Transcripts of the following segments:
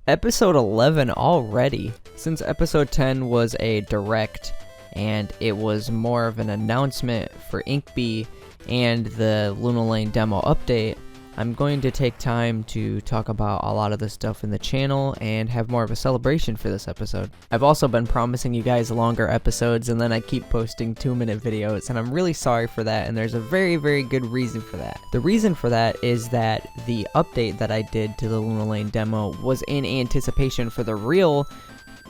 Episode 11 already. Since episode 10 was a direct and it was more of an announcement for Inkbee and the Luna Lane demo update, I'm going to take time to talk about a lot of the stuff in the channel and have more of a celebration for this episode. I've also been promising you guys longer episodes, and then I keep posting 2-minute videos, and I'm really sorry for that, and there's a very, very good reason for that. The reason for that is that the update that I did to the Luna Lane demo was in anticipation for the real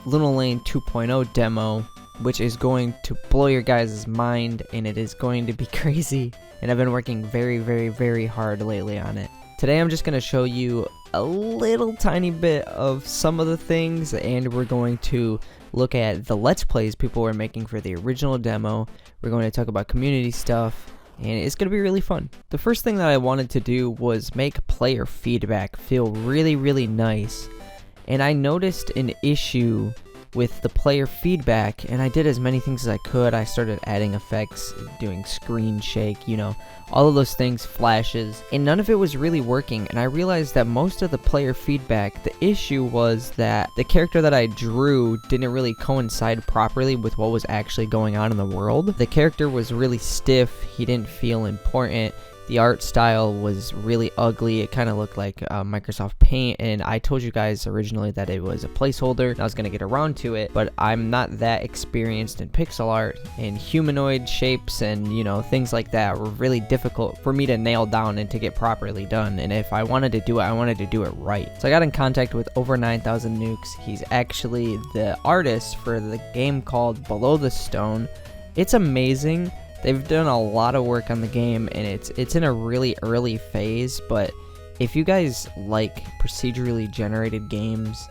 Luna Lane 2.0 demo, which is going to blow your guys' mind, and it is going to be crazy. And I've been working very, very, very hard lately on it. Today I'm just going to show you a little tiny bit of some of the things, and we're going to look at the Let's Plays people were making for the original demo. We're going to talk about community stuff, and it's going to be really fun. The first thing that I wanted to do was make player feedback feel really, really nice. And I noticed an issue with the player feedback, and I did as many things as I could. I started adding effects, doing screen shake, you know, all of those things, flashes, and none of it was really working. And I realized that most of the player feedback, the issue was that the character that I drew didn't really coincide properly with what was actually going on in the world. The character was really stiff, he didn't feel important. The art style was really ugly. It kind of looked like Microsoft Paint, and I told you guys originally that it was a placeholder, and I was going to get around to it, but I'm not that experienced in pixel art, and humanoid shapes and, you know, things like that were really difficult for me to nail down and to get properly done, and if I wanted to do it, I wanted to do it right. So I got in contact with Over 9,000 Nukes. He's actually the artist for the game called Below the Stone. It's amazing. They've done a lot of work on the game, and it's in a really early phase, but if you guys like procedurally generated games,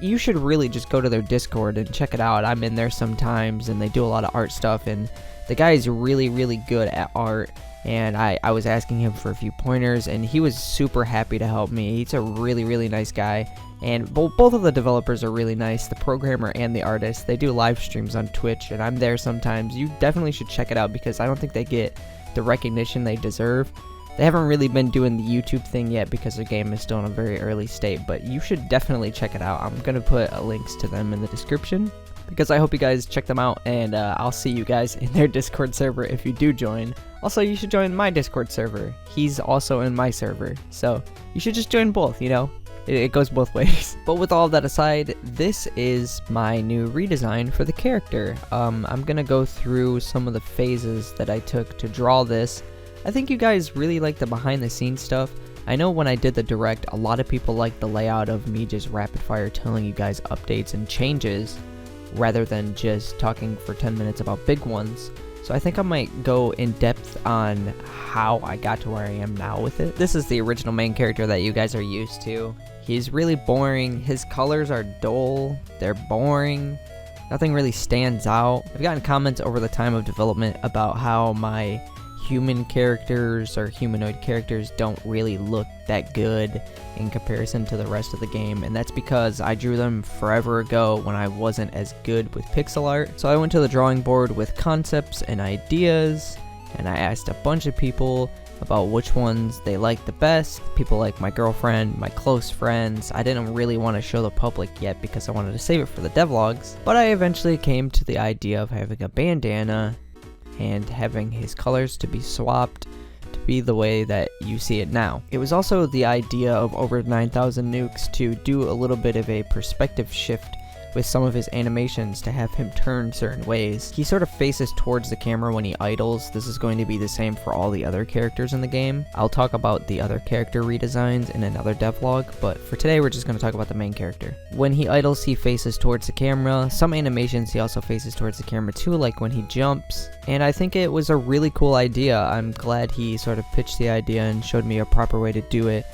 you should really just go to their Discord and check it out. I'm in there sometimes, and they do a lot of art stuff, and the guy is really, really good at art, and I was asking him for a few pointers, and he was super happy to help me. He's a really, really nice guy. And both of the developers are really nice, the programmer and the artist. They do live streams on Twitch, and I'm there sometimes. You definitely should check it out because I don't think they get the recognition they deserve. They haven't really been doing the YouTube thing yet because their game is still in a very early state, but you should definitely check it out. I'm going to put links to them in the description because I hope you guys check them out, and I'll see you guys in their Discord server if you do join. Also, you should join my Discord server. He's also in my server, so you should just join both, you know? It goes both ways. But with all of that aside, this is my new redesign for the character. I'm gonna go through some of the phases that I took to draw this. I think you guys really like the behind the scenes stuff. I know when I did the direct, a lot of people liked the layout of me just rapid fire telling you guys updates and changes rather than just talking for 10 minutes about big ones. So I think I might go in depth on how I got to where I am now with it. This is the original main character that you guys are used to. He's really boring. His colors are dull. They're boring. Nothing really stands out. I've gotten comments over the time of development about how my human characters or humanoid characters don't really look that good in comparison to the rest of the game, and that's because I drew them forever ago when I wasn't as good with pixel art. So I went to the drawing board with concepts and ideas, and I asked a bunch of people about which ones they liked the best. People like my girlfriend, my close friends. I didn't really want to show the public yet because I wanted to save it for the devlogs, but I eventually came to the idea of having a bandana and having his colors to be swapped to be the way that you see it now. It was also the idea of Over 9,000 Nukes to do a little bit of a perspective shift with some of his animations to have him turn certain ways. He sort of faces towards the camera when he idles. This is going to be the same for all the other characters in the game. I'll talk about the other character redesigns in another devlog, but for today we're just going to talk about the main character. When he idles, he faces towards the camera. Some animations he also faces towards the camera too, like when he jumps, and I think it was a really cool idea. I'm glad he sort of pitched the idea and showed me a proper way to do it,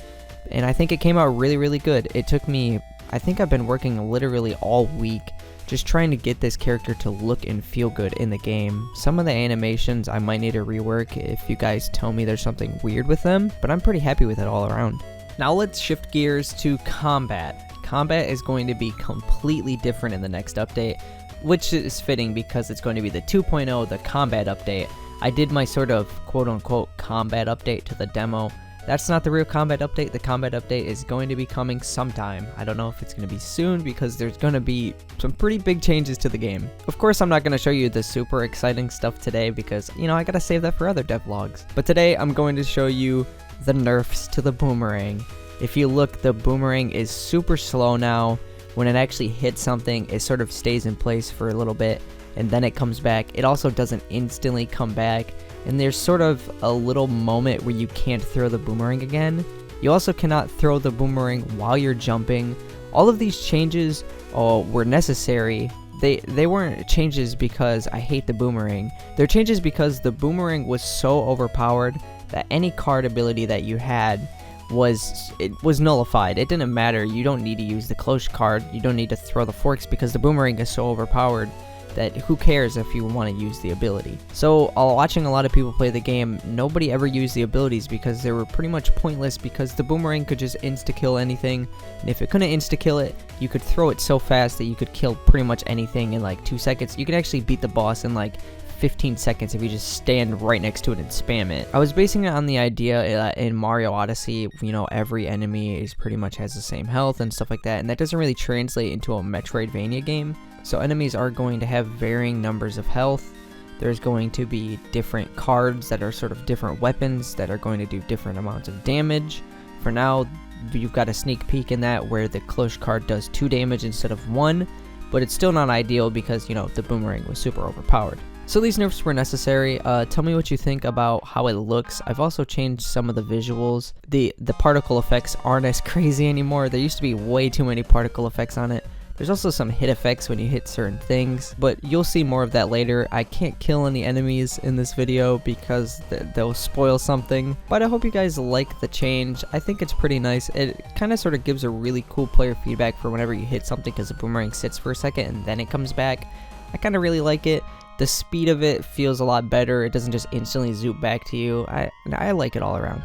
and I think it came out really, really good. It took me, I think I've been working literally all week just trying to get this character to look and feel good in the game. Some of the animations I might need to rework if you guys tell me there's something weird with them, but I'm pretty happy with it all around. Now let's shift gears to combat. Combat is going to be completely different in the next update, which is fitting because it's going to be the 2.0, the combat update. I did my sort of quote-unquote combat update to the demo That's not the real combat update. The combat update is going to be coming sometime. I don't know if it's going to be soon because there's going to be some pretty big changes to the game. Of course, I'm not going to show you the super exciting stuff today because, you know, I got to save that for other devlogs. But today I'm going to show you the nerfs to the boomerang. If you look, the boomerang is super slow now. When it actually hits something, it sort of stays in place for a little bit and then it comes back. It also doesn't instantly come back. And there's sort of a little moment where you can't throw the boomerang again. You also cannot throw the boomerang while you're jumping. All of these changes were necessary. They weren't changes because I hate the boomerang. They're changes because the boomerang was so overpowered that any card ability that you had was nullified. It didn't matter. You don't need to use the close card. You don't need to throw the forks because the boomerang is so overpowered that who cares if you want to use the ability. So watching a lot of people play the game, nobody ever used the abilities because they were pretty much pointless because the boomerang could just insta-kill anything, and if it couldn't insta-kill it, you could throw it so fast that you could kill pretty much anything in like 2 seconds. You could actually beat the boss in like 15 seconds if you just stand right next to it and spam it. I was basing it on the idea that in Mario Odyssey, you know, every enemy is pretty much has the same health and stuff like that, and that doesn't really translate into a Metroidvania game. So enemies are going to have varying numbers of health. There's going to be different cards that are sort of different weapons that are going to do different amounts of damage. For now, you've got a sneak peek in that where the close card does 2 damage instead of 1, but it's still not ideal because, you know, the boomerang was super overpowered. So these nerfs were necessary. Tell me what you think about how it looks. I've also changed some of the visuals. The particle effects aren't as crazy anymore. There used to be way too many particle effects on it. There's also some hit effects when you hit certain things, but you'll see more of that later. I can't kill any enemies in this video because they'll spoil something, but I hope you guys like the change. I think it's pretty nice. It kind of sort of gives a really cool player feedback for whenever you hit something because the boomerang sits for a second and then it comes back. I kind of really like it. The speed of it feels a lot better. It doesn't just instantly zoom back to you. I like it all around.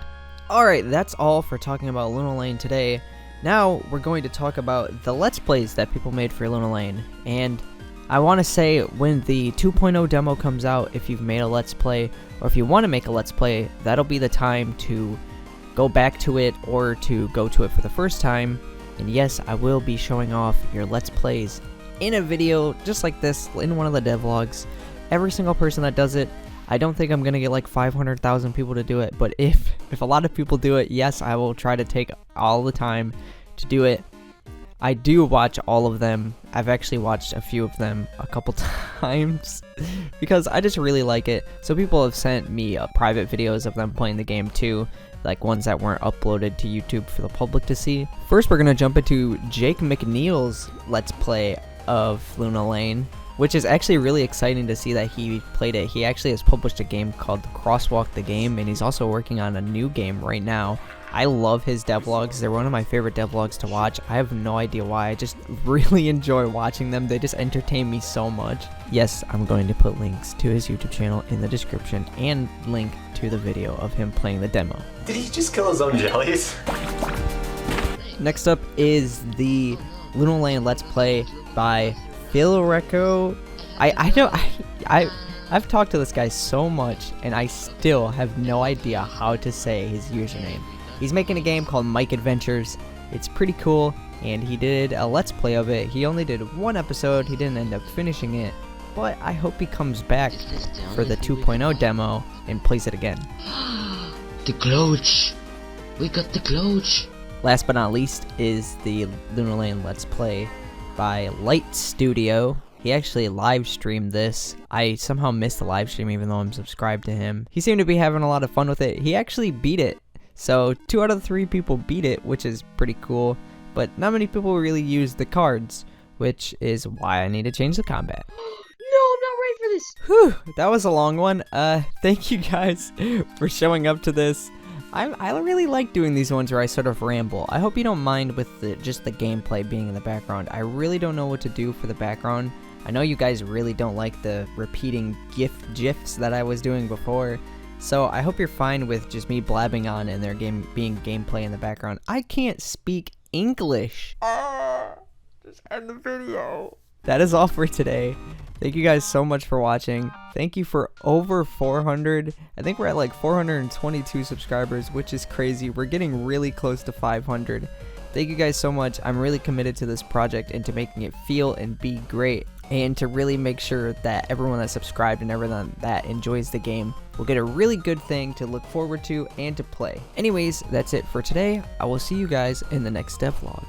Alright, that's all for talking about Luna Lane today. Now we're going to talk about the Let's Plays that people made for Luna Lane. And I want to say when the 2.0 demo comes out, if you've made a Let's Play, or if you want to make a Let's Play, that'll be the time to go back to it or to go to it for the first time. And yes, I will be showing off your Let's Plays in a video just like this in one of the devlogs. Every single person that does it, I don't think I'm gonna get like 500,000 people to do it, but if a lot of people do it, yes, I will try to take all the time to do it. I do watch all of them. I've actually watched a few of them a couple times because I just really like it. So people have sent me private videos of them playing the game too, like ones that weren't uploaded to YouTube for the public to see. First, we're gonna jump into Jake McNeil's Let's Play of Luna Lane, which is actually really exciting to see that he played it. He actually has published a game called Crosswalk the Game, and he's also working on a new game right now. I love his devlogs. They're one of my favorite devlogs to watch. I have no idea why. I just really enjoy watching them. They just entertain me so much. Yes, I'm going to put links to his YouTube channel in the description and link to the video of him playing the demo. Did he just kill his own jellies? Next up is the Luna Lane Let's Play by Philreco. I've talked to this guy so much and I still have no idea how to say his username. He's making a game called Mike Adventures. It's pretty cool and he did a Let's Play of it. He only did 1 episode. He didn't end up finishing it, but I hope he comes back for the 2.0 demo and plays it again. The Cloach! We got the Cloach! Last but not least is the Luna Lane Let's Play by Light Studio. He actually live streamed this. I somehow missed the live stream even though I'm subscribed to him. He seemed to be having a lot of fun with it. He actually beat it. So 2 out of 3 people beat it, which is pretty cool. But not many people really use the cards, which is why I need to change the combat. No, I'm not ready for this! Whew, that was a long one. Thank you guys for showing up to this. I really like doing these ones where I sort of ramble. I hope you don't mind with just the gameplay being in the background. I really don't know what to do for the background. I know you guys really don't like the repeating GIFs that I was doing before. So I hope you're fine with just me blabbing on and there being gameplay in the background. I can't speak English. Just end the video. that is all for today. Thank you guys so much for watching. Thank you for over 400. I think we're at like 422 subscribers, which is crazy. We're getting really close to 500. Thank you guys so much. I'm really committed to this project and to making it feel and be great, and to really make sure that everyone that's subscribed and everyone that enjoys the game will get a really good thing to look forward to and to play. Anyways, that's it for today. I will see you guys in the next devlog.